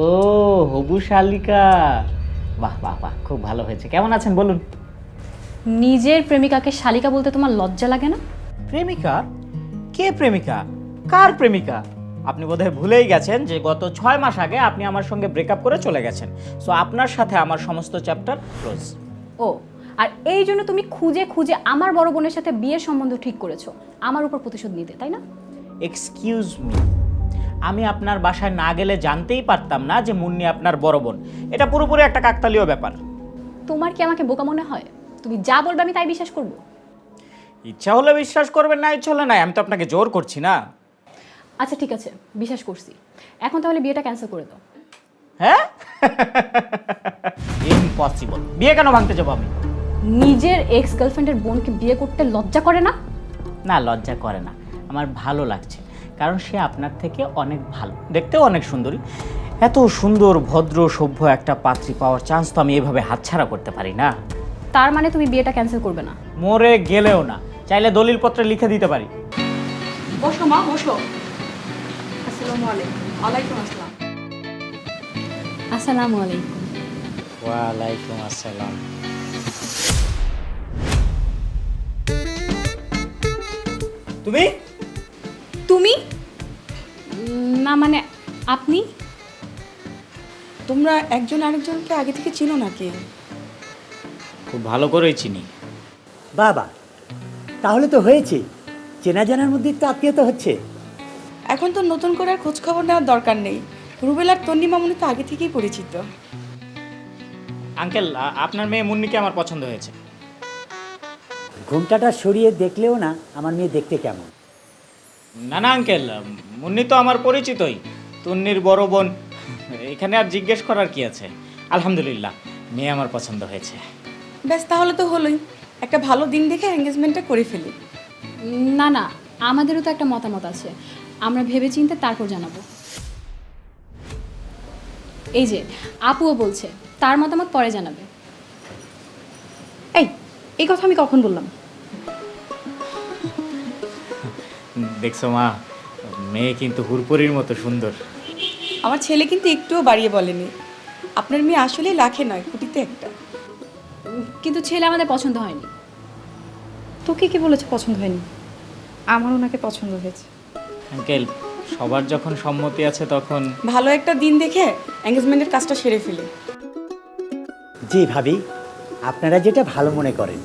ও হবু শালিকা, বাহ বাহ বাহ, খুব ভালো হয়েছে। কেমন আছেন বলুন? নিজের প্রেমিকাকে শালিকা বলতে তোমার লজ্জা লাগে না? প্রেমিকা? কে প্রেমিকা? কার প্রেমিকা? আপনি বোধহয় ভুলেই গেছেন যে গত 6 মাস আগে আপনি আমার সঙ্গে ব্রেকআপ করে চলে গেছেন। সো আপনার সাথে আমার সমস্ত চ্যাপ্টার ক্লোজ। ও, আর এই জন্য তুমি খুঁজে খুঁজে আমার বড় বোনের সাথে বিয়ের সম্বন্ধ ঠিক করেছো আমার উপর প্রতিশোধ নিতে, তাই না? এক্সকিউজ মি, আমি আপনার বাসায় না গেলে জানতেই পারতাম না যে মুন্নি আপনার বড় বোন। এটা পুরোপুরি একটা কাকতালীয় ব্যাপার। তোমার কি আমাকে বোকা মনে হয়? তুমি যা বলবে আমি তাই বিশ্বাস করব? ইচ্ছা হলে বিশ্বাস করবেন, না ইচ্ছা হলে নাই। আমি তো আপনাকে জোর করছি না। আচ্ছা ঠিক আছে, বিশ্বাস করছি। এখন তাহলে বিয়েটা ক্যান্সেল করে দাও। হ্যাঁ? ইম্পসিবল। বিয়ে কেন ভাঙতে যাবো আমি? নিজের এক্স গার্লফ্রেন্ডের বোনকে বিয়ে করতে লজ্জা করে না? না, লজ্জা করে না, আমার ভালো লাগছে। কারণ সে আপনার থেকে অনেক ভালো, দেখতেও অনেক সুন্দরী। এত সুন্দর ভদ্র সভ্য একটা পাত্রী পাওয়ার চান্স তো আমি এভাবে হাতছাড়া করতে পারি না। তার মানে তুমি বিয়েটা ক্যান্সেল করবে না? মরে গেলেও না, চাইলে দলিলপত্রে লিখে দিতে পারি। বসো মা, বসো। আসসালামু আলাইকুম। ওয়ালাইকুম আসসালাম। আসসালামু আলাইকুম। ওয়ালাইকুম আসসালাম। তুমি? তুমি? না মানে আপনি? তোমরা একজন আরেকজনকে আগে থেকে চিনো নাকি? খুব ভালো করেই চিনি। বাবা, তাহলে তো হয়েছে, চেনা জানার মধ্যে তো আত্মীয়তা হচ্ছে। এখন তো নতুন করে আর খোঁজ খবর নেওয়ার দরকার নেই। রুবেল আর তন্নি মামুনি তো আগে থেকেই পরিচিত। আঙ্কেল, আপনার মেয়ে মুন্নিকে আমার পছন্দ হয়েছে। ঘুমটাটা সরিয়ে দেখলেও না আমার মেয়ে দেখতে কেমন। না না আঙ্কেল, মুন্নি তো আমার পরিচিতই, তুন্নির বড় বোন। এখানে আর জিজ্ঞেস করার কি আছে? আলহামদুলিল্লাহ, মেয়ে আমার পছন্দ হয়েছে। ব্যাস, তাহলে তো হলোই। একটা ভালো দিন দেখে এঙ্গেজমেন্টটা করে ফেলি। না না, আমাদেরও তো একটা মতামত আছে, আমরা ভেবেচিন্তে তারপর জানাবো। এই যে আপুও বলছে তার মতামত পরে জানাবে। এই কথা আমি কখন বললাম? দেখছো মা, মেয়ে কিন্তু হুরপুরির মতো সুন্দর। আমার ছেলে কিন্তু একটুও বাড়িয়ে বলেনি। আপনার মেয়ে আসলে লাখে নয়, কোটিতে একটা। কিন্তু ছেলে আমাদের পছন্দ হয়নি। তোকে কি বলেছে পছন্দ হয়নি? আমার ওনাকে পছন্দ হয়েছে। আঙ্কেল, সবার যখন সম্মতি আছে তখন ভালো একটা দিন দেখে এঙ্গেজমেন্টের কাজটা সেরে ফেলি। জি ভাবি, আপনারা যেটা ভালো মনে করেন।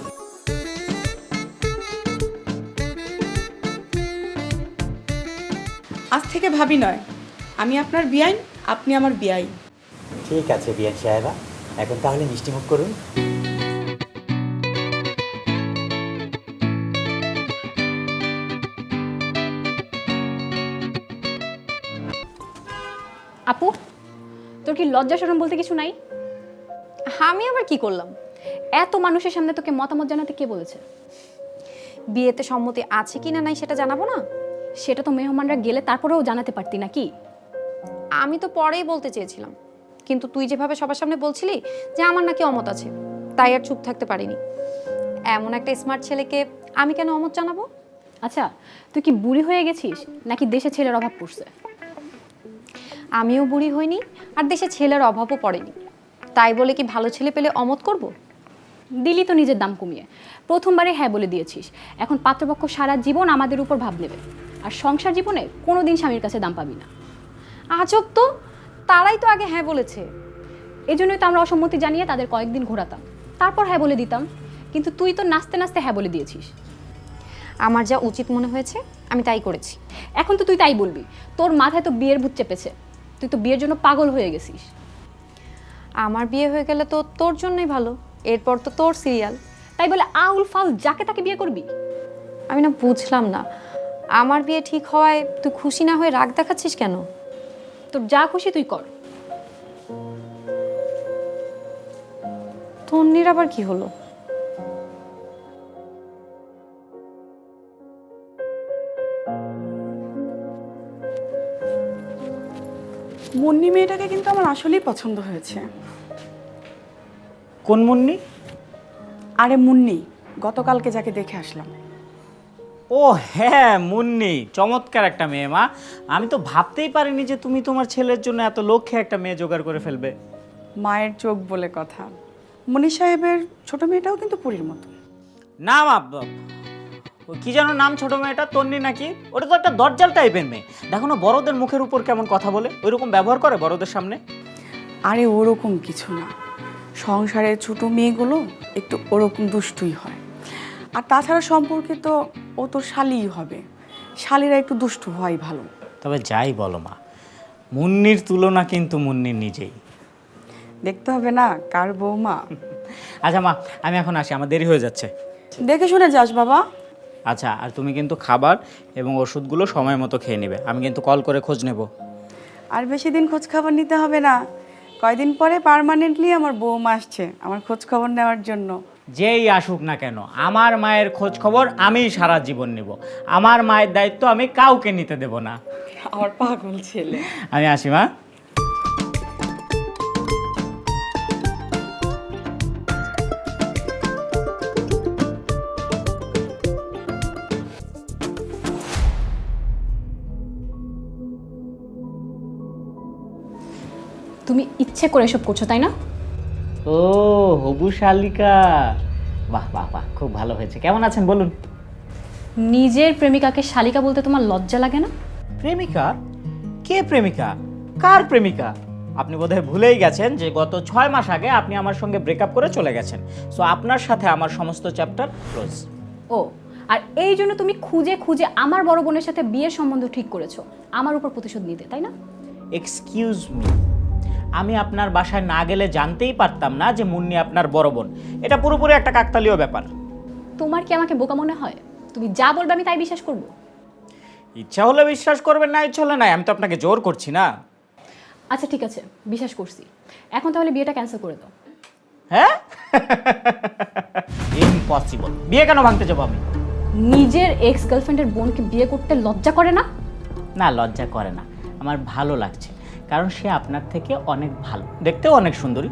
আজ থেকে ভাবি নয়, আমি আপনার বিয়াই, আপনি আমার বিয়াই। ঠিক আছে বিয়ান সাহেবা, এখন তাহলে মিষ্টিমুখ করুন। আপু, তোর কি লজ্জা শরম বলতে কিছু নাই? আমি আবার কি করলাম? এত মানুষের সামনে তোকে মতামত জানাতে কে বলেছে? বিয়েতে সম্মতি আছে কি না নাই সেটা জানাবো না? সেটা তো মেহমানরা গেলে তারপরেও জানাতে পারতি নাকি? আমি তো পরেই বলতে চেয়েছিলাম, কিন্তু তুই যেভাবে সবার সামনে বলছিলি যে আমার নাকি অমত আছে, তাই আর চুপ থাকতে পারিনি। এমন একটা স্মার্ট ছেলেকে আমি কেন অমত জানাবো? আচ্ছা, তুই কি বুড়ি হয়ে গেছিস নাকি দেশে ছেলের অভাব পড়ছে? আমিও বুড়ি হইনি, আর দেশে ছেলের অভাবও পড়েনি। তাই বলে কি ভালো ছেলে পেলে অমত করব? দিলি তো নিজের দাম কমিয়ে। প্রথমবারে হ্যাঁ বলে দিয়েছিস, এখন পাত্রপক্ষ সারা জীবন আমাদের উপর ভাব নেবে, আর সংসার জীবনে কোনোদিন স্বামীর কাছে দাম পাবি না। আজব তো, তারাই তো আগে হ্যাঁ বলেছে। এই জন্যই তো আমরা অসম্মতি জানিয়ে তাদের কয়েকদিন ঘোরাতাম, তারপর হ্যাঁ বলে দিতাম। কিন্তু তুই তো নাচতে নাচতে হ্যাঁ বলে দিয়েছিস। আমার যা উচিত মনে হয়েছে আমি তাই করেছি। এখন তো তুই তাই বলবি? তোর মাথায় তো বিয়ের ভূত চেপেছে, তুই তো বিয়ের জন্য পাগল হয়ে গেছিস। আমার বিয়ে হয়ে গেলে তো তোর জন্যই ভালো, এরপর তো তোর সিরিয়াল। তাই বলে আউল ফাউল যাকে তাকে বিয়ে করবি? আমি না বুঝলাম না, আমার বিয়ে ঠিক হওয়ায় তুই খুশি না হয়ে রাগ দেখাচ্ছিস কেন? তোর যা খুশি তুই কর। তন্নির আবার কি হলো? মুন্নি মেয়েটাকে কিন্তু আমার আসলেই পছন্দ হয়েছে। কোন মুন্নি? আরে মুন্নি, গতকালকে যাকে দেখে আসলাম। ও হ্যাঁ, মুন্নি চমৎকার একটা মেয়ে মা। আমি তো ভাবতেই পারিনি যে তুমি তোমার ছেলের জন্য এত লক্ষ্যে একটা মেয়ে জোগাড় করে ফেলবে। মায়ের চোখ বলে কথা। মনি সাহেবের ছোট মেয়েটাও কিন্তু পুরীর মতো। না মা, ও কি যেন নাম ছোট মেয়েটা, তন্নি নাকি? ওটা তো একটা দরজাল টাইপের মেয়ে। দেখো না বড়দের মুখের উপর কেমন কথা বলে, ওইরকম ব্যবহার করে বড়দের সামনে। আরে ওরকম কিছু না, সংসারের ছোট মেয়েগুলো একটু ওরকম দুষ্টুই হয়। আর তাছাড়া সম্পর্কে তো ও তো শালিই হবে, শালিরা একটু দুষ্টু হয় ভালো। তবে যাই বলো মা, মুন্নির তুলনা কিন্তু মুন্নির নিজেই। দেখতে হবে না কার বৌমা। আচ্ছা মা, আমি এখন আসি, আমার দেরি হয়ে যাচ্ছে। দেখে শুনে যাস বাবা। আচ্ছা, আর তুমি কিন্তু খাবার এবং ওষুধগুলো সময় মতো খেয়ে নেবে। আমি কিন্তু কল করে খোঁজ নেব। আর বেশি দিন খোঁজ খবর নিতে হবে না, কয়দিন পরে পার্মানেন্টলি আমার বৌমা আসছে আমার খোঁজ খবর নেওয়ার জন্য। যেই আসুক না কেন, আমার মায়ের খোঁজ খবর আমি সারা জীবন নেব। আমার মায়ের দায়িত্ব আমি কাউকে নিতে দেব না। আমার পাগল ছেলে। আমি আসি মা। তুমি ইচ্ছে করে এসব করছো তাই না? ও হবু শালিকা, বাহ বাহ বাহ, খুব ভালো হয়েছে। কেমন আছেন বলুন? নিজের প্রেমিকাকে শালিকা বলতে তোমার লজ্জা লাগে না? প্রেমিকা? কে প্রেমিকা? কার প্রেমিকা? আপনি বোধহয় ভুলেই গেছেন যে গত 6 মাস আগে আপনি আমার সঙ্গে ব্রেকআপ করে চলে গেছেন। সো আপনার সাথে আমার সমস্ত চ্যাপ্টার ক্লোজ। ও, আর এই জন্য তুমি খুঁজে খুঁজে আমার বড় বোনের সাথে বিয়ের সম্বন্ধ ঠিক করেছো আমার উপর প্রতিশোধ নিতে, তাই না? এক্সকিউজ মি, আমি আপনার বাসায় না গেলে জানতেই পারতাম না যে মুন্নি আপনার বড় বোন। এটা পুরোপুরি একটা কাকতালীয় ব্যাপার। তোমার কি আমাকে বোকা মনে হয়? তুমি যা বলবে আমি তাই বিশ্বাস করব? ইচ্ছা হলে বিশ্বাস করবেন, না ইচ্ছা হলে নাই। আমি তো আপনাকে জোর করছি না। আচ্ছা ঠিক আছে, বিশ্বাস করছি। এখন তাহলে বিয়েটা ক্যান্সেল করে দাও। হ্যাঁ? ইম্পসিবল। বিয়ে কেন ভাঙতে যাবো আমি? নিজের এক্স গার্লফ্রেন্ডের বোনকে বিয়ে করতে লজ্জা করে না? না, লজ্জা করে না, আমার ভালো লাগছে। কারণ সে আপনার থেকে অনেক ভালো, দেখতেও অনেক সুন্দরী।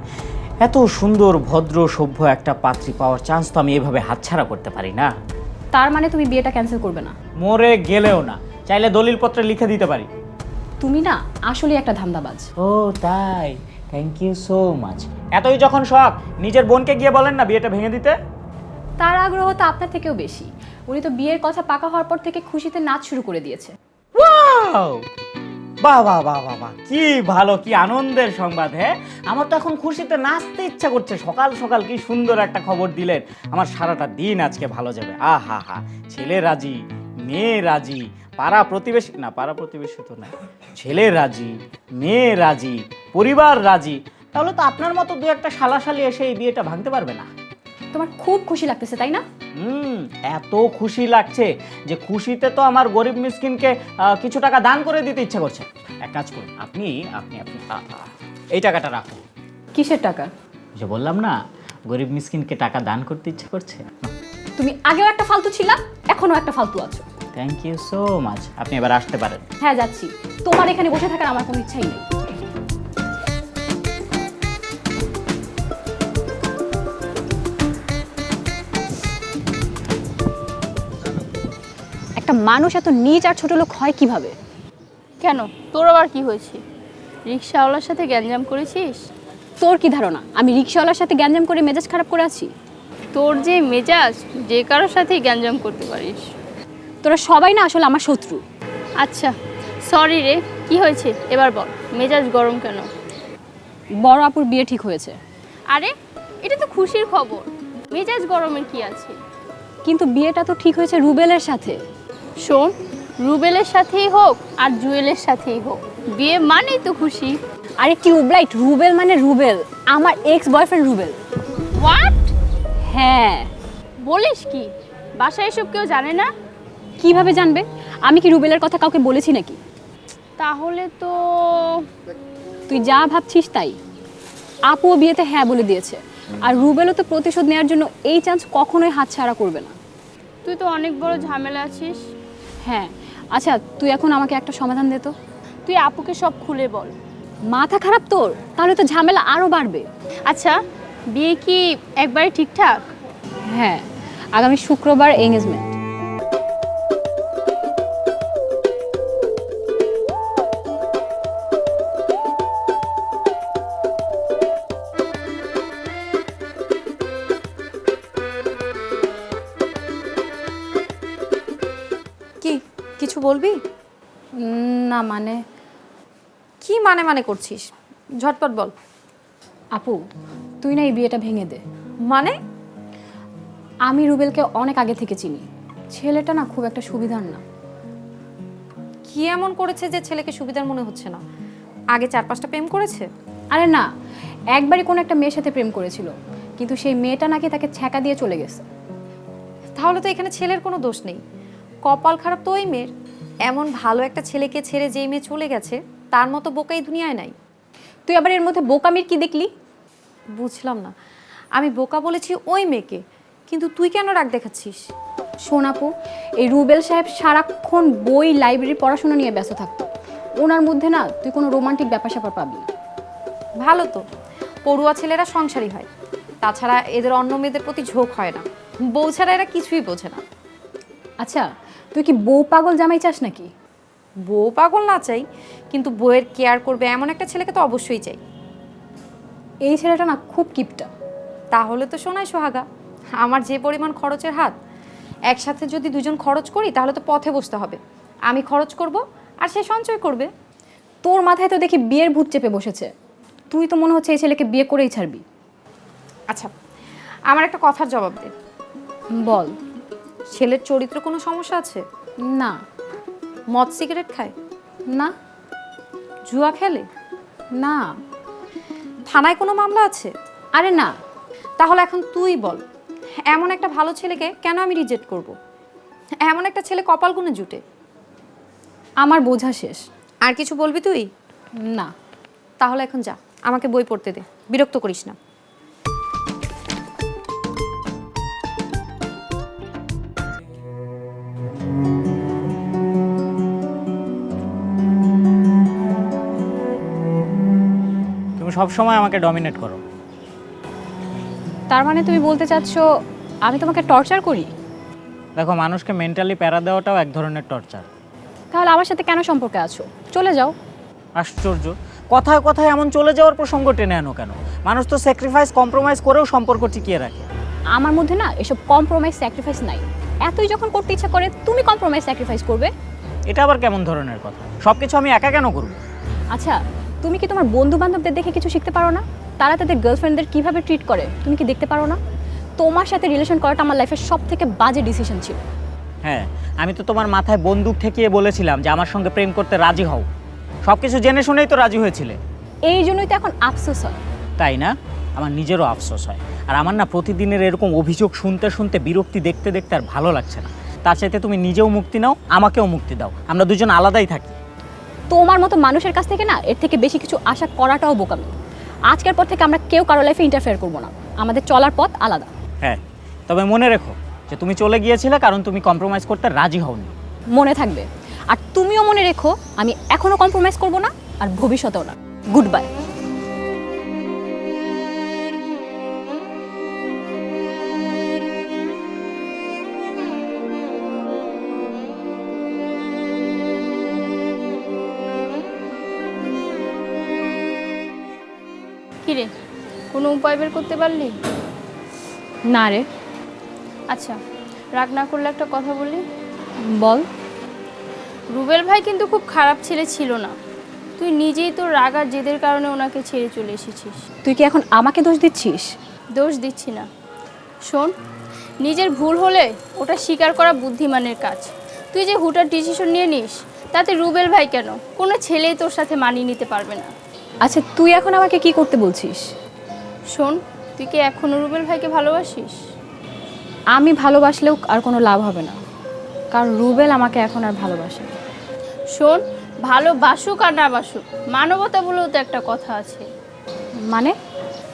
এত সুন্দর ভদ্র সভ্য একটা পাত্রী পাওয়ার চান্স তো আমি এভাবে হাতছাড়া করতে পারি না। তার মানে তুমি বিয়েটা ক্যান্সেল করবে না? মরে গেলেও না, চাইলে দলিলপত্রে লিখে দিতে পারি। তুমি না আসলে একটা ধান্দাবাজ। ও তাই? Thank you so much. এতই যখন শখ, নিজের বোনকে গিয়ে বলেন না বিয়েটা ভেঙে দিতে। তার আগ্রহ তো আপনার থেকেও বেশি। উনি তো বিয়ের কথা পাকা হওয়ার পর থেকে খুশিতে নাচ শুরু করে দিয়েছে। ওয়াও! বাহ বাহ বাহ বাহ বাহ, কি ভালো, কি আনন্দের সংবাদ। হ্যাঁ, আমার তো এখন খুশিতে নাচতে ইচ্ছা করছে। সকাল সকাল কি সুন্দর একটা খবর দিলেন, আমার সারাটা দিন আজকে ভালো যাবে। আহা হা, ছেলে রাজি, মেয়ে রাজি, পাড়া প্রতিবেশী, না পাড়া প্রতিবেশী তো না, ছেলে রাজি, মেয়ে রাজি, পরিবার রাজি। তাহলে তো আপনার মতো দু একটা শালাশালি এসে এই বিয়েটা ভাঙতে পারবে না। তোমার খুব খুশি লাগতেছে তাই না? এত খুশি লাগছে যে খুশিতে তো আমার গরিব মিসকিনকে কিছু টাকা দান করে দিতে ইচ্ছা করছে। এক কাজ করুন, আপনি আপনি আপনি এই টাকাটা রাখুন। কিসের টাকা? যে বললাম না, গরিব মিসকিনকে টাকা দান করতে ইচ্ছা করছে। তুমি আগেও একটা ফালতু ছিলা, এখনো একটা ফালতু আছো। Thank you so much. আপনি এবার আসতে পারেন। হ্যাঁ যাচ্ছি। তোমার এখানে বসে থাকার আমার কোনো ইচ্ছাই নেই। একটা মানুষ এত নীচ আর ছোট লোক হয় কিভাবে? কেন, তোর আবার কি হয়েছে? রিক্সাওয়ালার সাথে গ্যাঞ্জাম করেছিস? তোর কি ধারণা আমি রিক্সাওয়ালার সাথে গ্যাঞ্জাম করে মেজাজ খারাপ করে আছি? তোর যে মেজাজ, যে কারোর সাথেই গ্যাঞ্জাম করতে পারিস। তোরা সবাই না আসলে আমার শত্রু। আচ্ছা সরি রে, কি হয়েছে এবার বল, মেজাজ গরম কেন? বড় আপুর বিয়ে ঠিক হয়েছে। আরে এটা তো খুশির খবর, মেজাজ গরমের কি আছে? কিন্তু বিয়েটা তো ঠিক হয়েছে রুবেলের সাথে। শোন, রুবেলের সাথেই হোক আর জুয়েলের সাথেই হোক, বিয়ে মানেই তো খুশি। আরে টিউবলাইট, রুবেল মানে রুবেল, আমার এক্স বয়ফ্রেন্ড রুবেল। হোয়াট? হ্যাঁ। বলিস কি? বাসায় এসব কেউ জানে না? কিভাবে জানবে? আমি কি রুবেলের কথা কাউকে বলেছি নাকি? তাহলে তো তুই যা ভাবছিস তাই। আপুও বিয়েতে হ্যাঁ বলে দিয়েছে, আর রুবেলও তো প্রতিশোধ নেওয়ার জন্য এই চান্স কখনোই হাতছাড়া করবে না। তুই তো অনেক বড় ঝামেলা আছিস। হ্যাঁ। আচ্ছা তুই এখন আমাকে একটা সমাধান দে তো। তুই আপুকে সব খুলে বল। মাথা খারাপ তোর? তাহলে তো ঝামেলা আরও বাড়বে। আচ্ছা বিয়ে কি একবারে ঠিকঠাক? হ্যাঁ, আগামী শুক্রবার এঙ্গেজমেন্ট। কিছু বলবি? না মানে কি মানে মানে করছিস? ঝটপট বল। আপু, তুই না এই বিয়েটা ভেঙে দে। মানে? আমি রুবেলকে অনেক আগে থেকে চিনি। ছেলেটা না খুব একটা সুবিধার না। কি এমন করেছে যে ছেলেকে সুবিধার মনে হচ্ছে না? আগে 4-5টা প্রেম করেছে? আরে না, একবারই কোনো একটা মেয়ের সাথে প্রেম করেছিল, কিন্তু সেই মেয়েটা নাকি তাকে ছ্যাঁকা দিয়ে চলে গেছে। তাহলে তো এখানে ছেলের কোনো দোষ নেই, কপাল খারাপ তো ওই মেয়ের। এমন ভালো একটা ছেলেকে ছেড়ে যেই মেয়ে চলে গেছে তার মতো বোকাই দুনিয়ায় নাই। তুই আবার এর মধ্যে বোকামির কি দেখলি? বুঝলাম না, আমি বোকা বলেছি ওই মেয়েকে, কিন্তু তুই কেন রাগ দেখাচ্ছিস? শোন আপু, এই রুবেল সাহেব সারাক্ষণ বই লাইব্রেরি পড়াশোনা নিয়ে ব্যস্ত থাকতো। ওনার মধ্যে না তুই কোনো রোমান্টিক ব্যাপার স্যাপার পাবি না। ভালো তো, পড়ুয়া ছেলেরা সংসারী হয়, তাছাড়া এদের অন্য মেয়েদের প্রতি ঝোঁক হয় না। বউ ছাড়া এরা কিছুই বোঝে না। আচ্ছা, তুই কি বউ পাগল জামাই চাস নাকি? বউ পাগল না চাই, কিন্তু বউয়ের কেয়ার করবে এমন একটা ছেলেকে তো অবশ্যই চাই। এই ছেলেটা না খুব কিপটা। তাহলে তো শোনাই সোহাগা, আমার যে পরিমাণ খরচের হাত, একসাথে যদি দুজন খরচ করি তাহলে তো পথে বসতে হবে। আমি খরচ করব আর সে সঞ্চয় করবে। তোর মাথায় তো দেখি বিয়ের ভূত চেপে বসেছে। তুই তো মনে হচ্ছে এই ছেলেকে বিয়ে করেই ছাড়বি। আচ্ছা, আমার একটা কথার জবাব দে। বল। ছেলের চরিত্র কোনো সমস্যা আছে? না। মদ সিগারেট খায়? না। জুয়া খেলে? না। থানায় কোনো মামলা আছে? আরে না। তাহলে এখন তুই বল, এমন একটা ভালো ছেলেকে কেন আমি রিজেক্ট করব? এমন একটা ছেলে কপাল গুনে জুটে। আমার বোঝা শেষ। আর কিছু বলবি তুই? না। তাহলে এখন যা, আমাকে বই পড়তে দে, বিরক্ত করিস না। তুমি সবসময় আমাকে ডমিনেট করো। তার মানে তুমি বলতে চাচ্ছ আমি তোমাকে টর্চার করি? দেখো, মানুষকে মেন্টালি প্যারা দেওয়াটাও এক ধরনের টর্চার। তাহলে আমার সাথে কেন সম্পর্কে আছো? চলে যাও। আশ্চর্য, কথায় কথায় এমন চলে যাওয়ার প্রসঙ্গ টেনে আনো কেন? মানুষ তো স্যাক্রিফাইস কম্প্রোমাইজ করেও সম্পর্ক টিকিয়ে রাখে। আমার মধ্যে না এসব কম্প্রোমাইজ স্যাক্রিফাইস নাই। এতই যখন করতে ইচ্ছা করে তুমি কম্প্রোমাইজ স্যাক্রিফাইস করবে? এটা আবার কেমন ধরনের কথা? সব কিছু আমি একা কেন করব? আচ্ছা, তুমি কি তোমার বন্ধু বান্ধবদের দেখে কিছু শিখতে পারো না? তারা তাদের গার্লফ্রেন্ডদের কিভাবে ট্রিট করে তুমি কি দেখতে পারো না? তোমার সাথে রিলেশন করাটা আমার লাইফের সব থেকে বাজে ডিসিশন ছিল। হ্যাঁ, আমি তো তোমার মাথায় বন্দুক ঠেকিয়ে বলেছিলাম যে আমার সঙ্গে প্রেম করতে রাজি হও। সব কিছু জেনে শুনেই তো রাজি হয়েছিলে। এই জন্যই তো এখন আফসোস হয়। তাই না? আমার নিজেরও আফসোস হয়। আর আমার না প্রতিদিনের এরকম অভিযোগ শুনতে শুনতে বিরক্তি দেখতে দেখতে আর ভালো লাগছে না। তার চাইতে তুমি নিজেও মুক্তি নাও, আমাকেও মুক্তি দাও, আমরা দুজন আলাদাই থাকি। তোমার মতো মানুষের কাছ থেকে না এর থেকে বেশি কিছু আশা করাটাও বোকামি। আজকের পর থেকে আমরা কেউ কারো লাইফে ইন্টারফেয়ার করবো না। আমাদের চলার পথ আলাদা। হ্যাঁ, তবে মনে রেখো যে তুমি চলে গিয়েছিলে কারণ তুমি কম্প্রোমাইজ করতে রাজি হওনি। মনে থাকবে। আর তুমিও মনে রেখো আমি এখনো কম্প্রোমাইজ করব না, আর ভবিষ্যতেও না। Good bye. কিরে, কোনো উপায় বের করতে পারলি? না রে। আচ্ছা, রাগ না করলে একটা কথা বলি। বল। রুবেল ভাই কিন্তু খুব খারাপ ছেলে ছিল না। তুই নিজেই তো রাগ আর জেদের কারণে ওনাকে ছেড়ে চলে এসেছিস। তুই কি এখন আমাকে দোষ দিচ্ছিস? দোষ দিচ্ছি না। শোন, নিজের ভুল হলে ওটা স্বীকার করা বুদ্ধিমানের কাজ। তুই যে হুটার ডিসিশন নিয়ে নিস, তাতে রুবেল ভাই কেন, কোনো ছেলেই তোর সাথে মানিয়ে নিতে পারবে না। আচ্ছা, তুই এখন আমাকে কি করতে বলছিস? শোন, তুই কি এখনও রুবেল ভাইকে ভালোবাসিস? আমি ভালোবাসলেও আর কোনো লাভ হবে না, কারণ রুবেল আমাকে এখন আর ভালোবাসে না। শোন, ভালোবাসুক আর না বাসুক, মানবতা বলেও তো একটা কথা আছে। মানে?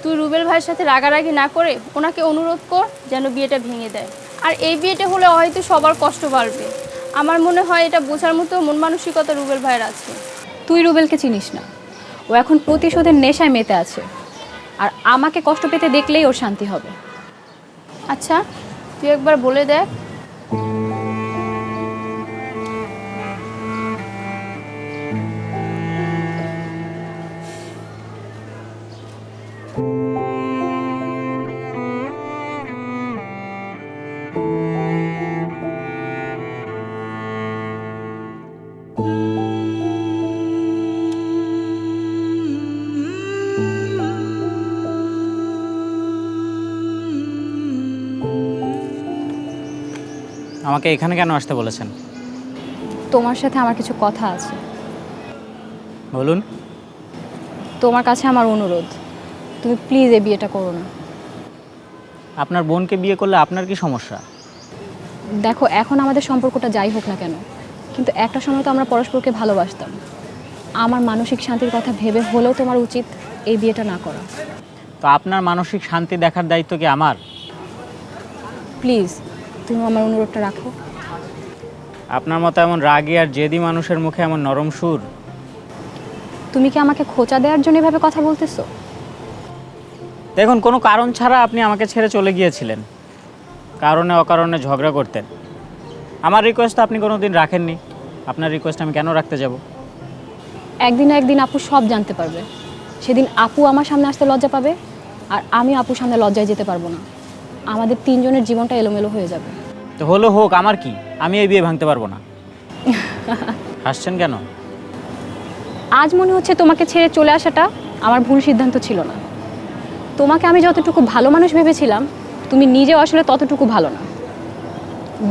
তুই রুবেল ভাইয়ের সাথে রাগারাগি না করে ওনাকে অনুরোধ কর যেন বিয়েটা ভেঙে দেয়। আর এই বিয়েটা হলে হয়তো সবার কষ্ট বাড়বে। আমার মনে হয় এটা বোঝার মতো মন মানসিকতা রুবেল ভাইয়ের আছে। তুই রুবেলকে চিনিস না। ও এখন প্রতিশোধের নেশায় মেতে আছে, আর আমাকে কষ্ট পেতে দেখলেই ওর শান্তি হবে। আচ্ছা, তুই একবার বলে দেখ। আমাকে এখানে কেন আসতে বলেছেন? তোমার সাথে আমার কিছু কথা আছে। বলুন। তোমার কাছে আমার অনুরোধ, তুমি প্লিজ এই বিয়েটা করো না। আপনার বোনকে বিয়ে করলে আপনার কি সমস্যা? দেখো, এখন আমাদের সম্পর্কটা যাই হোক না কেন, কিন্তু একটা সময় তো আমরা পরস্পরকে ভালোবাসতাম। আমার মানসিক শান্তির কথা ভেবে হলেও তোমার উচিত এই বিয়েটা না করা। তো আপনার মানসিক শান্তি দেখার দায়িত্ব কি আমার? প্লিজ তুমি আমার অনুরোধটা রাখো। আপনার মতো এমন রাগী আর জেদি মানুষের মুখে এমন নরম সুর? তুমি কি আমাকে খোঁচা দেওয়ার জন্য এভাবে কথা বলতেছো? দেখুন, কোনো কারণ ছাড়া আপনি আমাকে ছেড়ে চলে গিয়েছিলেন, কারণে অকারণে ঝগড়া করতেন। আমার রিকোয়েস্ট আপনি কোনো দিন রাখেননি, আপনার রিকোয়েস্ট আমি কেন রাখতে যাব? একদিন না একদিন আপু সব জানতে পারবে। সেদিন আপু আমার সামনে আসতে লজ্জা পাবে, আর আমি আপুর সামনে লজ্জায় যেতে পারবো না। আমাদের তিনজনের জীবনটা এলোমেলো হয়ে যাবে। তো হলো হোক, আমার কি, আমি এই বিয়ে ভাঙতে পারবো না। হাসছেন কেন? আজ মনে হচ্ছে তোমাকে ছেড়ে চলে আসাটা আমার ভুল সিদ্ধান্ত ছিল না। তোমাকে আমি যতটুকু ভালো মানুষ ভেবেছিলাম, তুমি নিজেও আসলে ততটুকু ভালো না।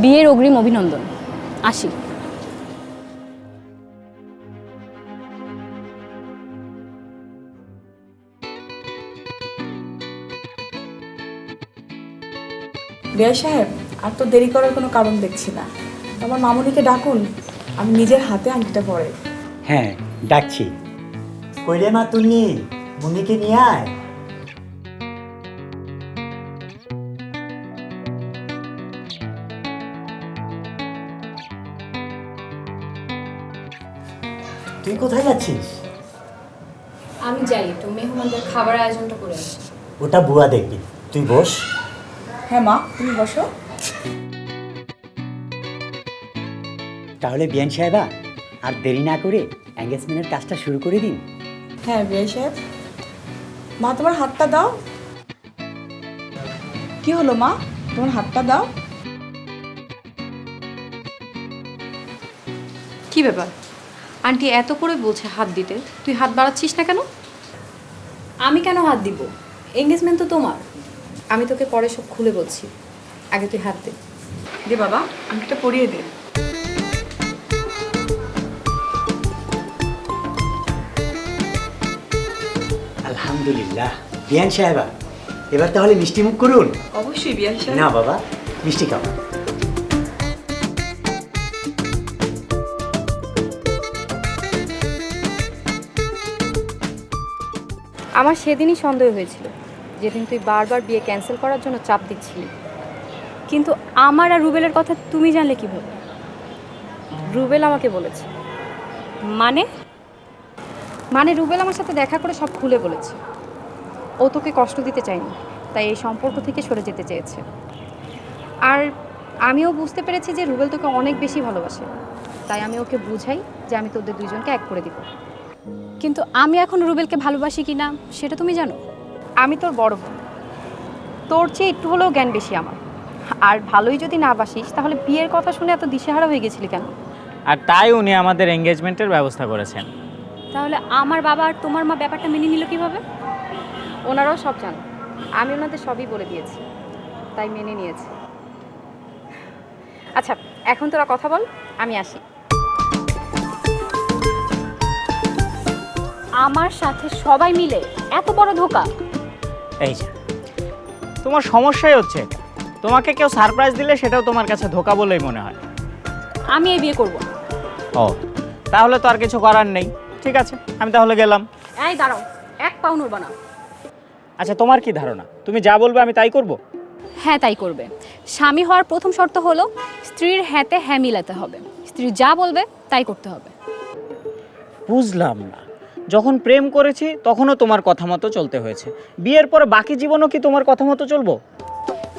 বিয়ের অগ্রিম অভিনন্দন। আসি। রিয়া সাহেব, আর তো দেরি করার কোনো কারণ দেখছি না। আমার মামুনিকে ডাকুন, আমি নিজের হাতে আংটিটা পরে। হ্যাঁ, ডাকছি। কইলে মা তুন্নি, মুন্নিকে নিয়ে আয়। তুই কোথায় যাচ্ছিস? আমি যাই, একটু মেহমানদের খাবার আয়োজনটা করে আসি। ওটা বুয়া দেখবি, তুই বস। হ্যাঁ মা, তুমি বসো। তাহলে বিয়ান সাহেবা, আর দেরি না করে এঙ্গেজমেন্টের কাজটা শুরু করে দিন। হ্যাঁ রিয়া সাহেব। মা, তোমার হাতটা দাও। কি হলো মা, তোমার হাতটা দাও। কি ব্যাপার? আন্টি এত করে বলছে হাত দিতে, তুই হাত বাড়াচ্ছিস না কেন? আমি কেন হাত দিব? এঙ্গেজমেন্ট তো তোমার। আমি তোকে পরে সব খুলে বলছি, আগে তুই হাত দে। দে বাবা, আংটিটা পরিয়ে দে। আলহামদুলিল্লাহ। বিয়ান সাহেবা, এবার তাহলে মিষ্টি মুখ করুন। অবশ্যই বিয়া সাহেব। না বাবা, মিষ্টি খাও। আমার সেদিনই সন্দেহ হয়েছিল, যেদিন তুই বারবার বিয়ে ক্যান্সেল করার জন্য চাপ দিচ্ছিলি। কিন্তু আমার আর রুবেলের কথা তুমি জানলে কিভাবে? রুবেল আমাকে বলেছে। মানে রুবেল আমার সাথে দেখা করে সব খুলে বলেছে। ও তোকে কষ্ট দিতে চায়নি, তাই এই সম্পর্ক থেকে সরে যেতে চেয়েছে। আর আমিও বুঝতে পেরেছি যে রুবেল তোকে অনেক বেশি ভালোবাসে, তাই আমি ওকে বুঝাই যে আমি তোদের দুইজনকে এক করে দিব। কিন্তু আমি এখন রুবেলকে ভালোবাসি কি না সেটা তুমি জানো? আমি তোর বড় বোন, তোর চেয়ে একটু হলেও জ্ঞান বেশি আমার। আর ভালোই যদি না বাসিস, তাহলে বিয়ের কথা শুনে এত দিশেহারা হয়ে গেছিলি কেন? আর তাই উনি আমাদের এঙ্গেজমেন্টের ব্যবস্থা করেছেন। তাহলে আমার বাবা আর তোমার মা ব্যাপারটা মেনে নিল কিভাবে? ওনারাও সব জানো, আমি ওনাদের সবই বলে দিয়েছি, তাই মেনে নিয়েছে। আচ্ছা, এখন তোরা কথা বল, আমি আসি। আমার সাথে সবাই মিলে এত বড় ধোঁকা! এই যে তোমার সমস্যাই হচ্ছে, তোমাকে কেউ সারপ্রাইজ দিলে সেটাও তোমার কাছে ধোঁকা বলেই মনে হয়। আমি এই বিয়ে করব। ও, তাহলে তো আর কিছু করার নেই। ঠিক আছে, আমি তাহলে গেলাম। এই দাঁড়াও, এক পাও নড়বা না। আচ্ছা, তোমার কি ধারণা? তুমি যা বলবে আমি তাই করব? হ্যাঁ, তাই করবে। স্বামী হওয়ার প্রথম শর্ত হলো স্ত্রীর হ্যাঁতে হ্যাঁ মিলাতে হবে। স্ত্রী যা বলবে তাই করতে হবে। বুঝলাম না, যখন প্রেম করেছি তখনও তোমার কথা মতো চলতে হয়েছে, বিয়ের পরে বাকি জীবনও কি তোমার কথা মতো চলবো?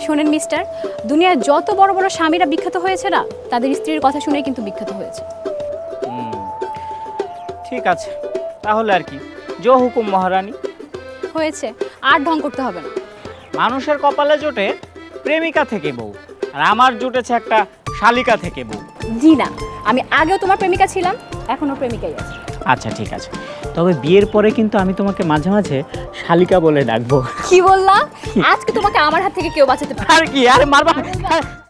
শোনেন মিস্টার, দুনিয়ার যত বড় বড় স্বামীরা বিখ্যাত হয়েছে না, তাদের স্ত্রীর কথা শুনেই কিন্তু বিখ্যাত হয়েছে। ঠিক আছে, তাহলে আর কি, জো হুকুম মহারানী। হয়েছে, আর ঢং করতে হবে না। মানুষের কপালে জোটে প্রেমিকা থেকে বউ, আর আমার জুটেছে একটা শালিকা থেকে বউ। জি না, আমি আগেও তোমার প্রেমিকা ছিলাম, এখনো প্রেমিকাই আছি। আচ্ছা ঠিক আছে, তবে বিয়ের পরে কিন্তু আমি তোমাকে মাঝে মাঝে শালিকা বলে ডাকবো। কি বললা? আজকে তোমাকে আমার হাত থেকে কেউ বাঁচাতে পারবে না। আর কি, আরে মারবা।